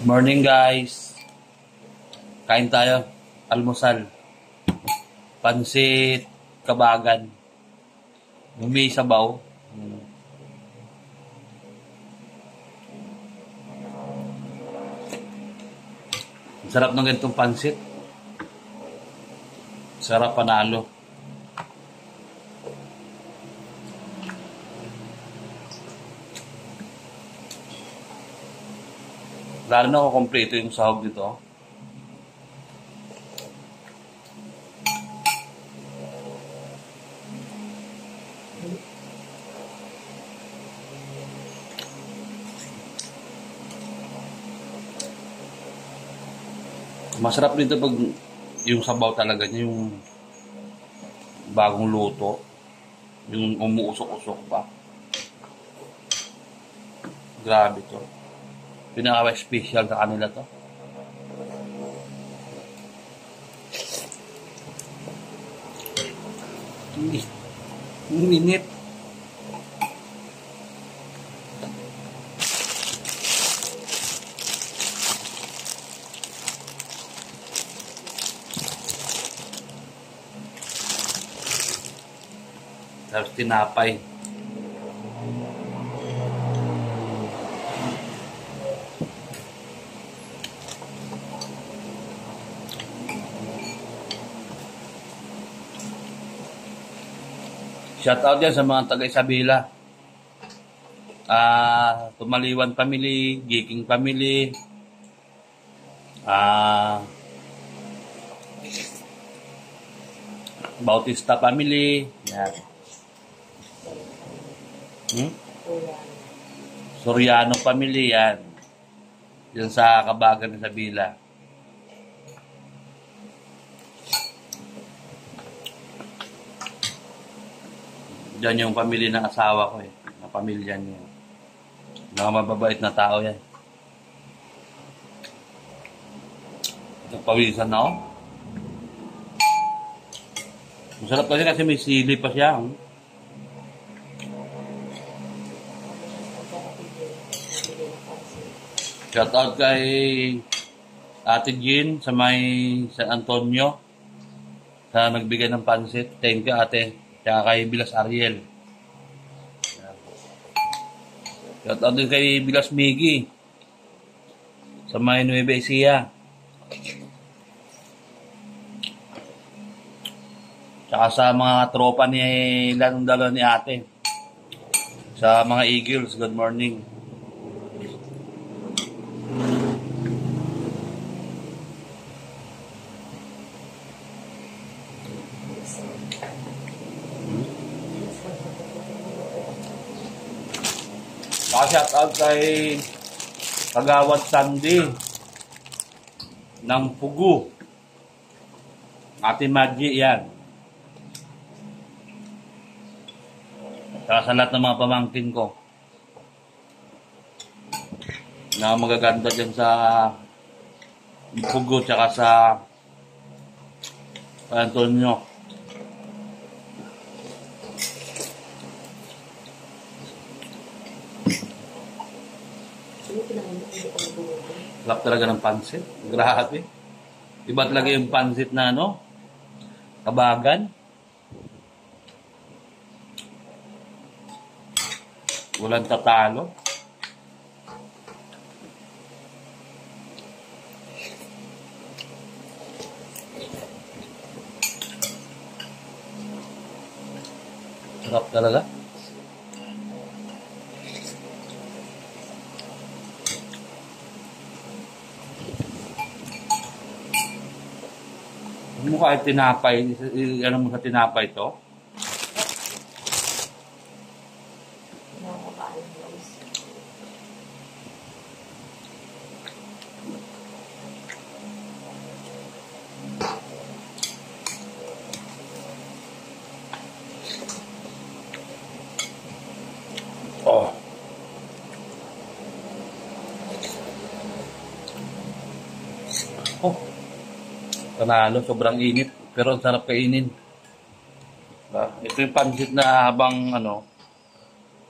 Morning guys. Kain tayo. Almusal. Pansit kabagan. May sabaw. Sarap ng ganitong pansit. Sarap panalo. Lalo na ako kompleto yung sahog dito. Masarap dito pag yung sabaw talaga niya, yung bagong luto. Yung umuusok-usok pa. Grabe to. Pinaka-special sa kanila to. Minit. Tapos tinapay. Shoutout yan sa mga taga-Isabela. Tumaliwan family, Giking family, Bautista family, yan. Soriano family, yan. Yan sa Kabagan, Isabela. Diyan yung pamilya ng asawa ko eh. Na pamilya niya. Mga mababait na tao yan. Nagpawisan na ako. Masarap kasi may sili pa siya. Shout out kay Ate Jean sa may San Antonio. Sa nagbigay ng pansit. Thank you ate. Kaya kay Bilas Ariel. Shout out din kay Bilas Miggy. Sa may Nueva Ecija. Tsaka sa mga tropa ni Lanong Dalo ni ate. Sa mga Eagles, good morning. Shout out kay Kagawad Sandy ng Pugu. Ate Maggie yan. Saka sa lahat ng mga pamangkin ko na magaganda dyan sa Pugu tsaka sa Antonio. Sarap talaga ng pansit. Grabe. Iba talaga yung pansit na ano, Kabagan. Walang tatalo. Sarap talaga. Mo kahit tinapay, ano mo sa tinapay to? Oh. Oh. Panalo, sobrang init. Pero ang sarap kainin. Ito yung pansit na habang ano,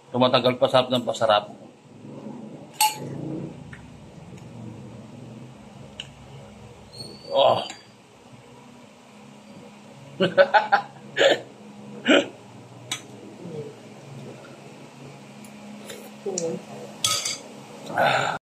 tumatagal pasarap ng pasarap. Oh.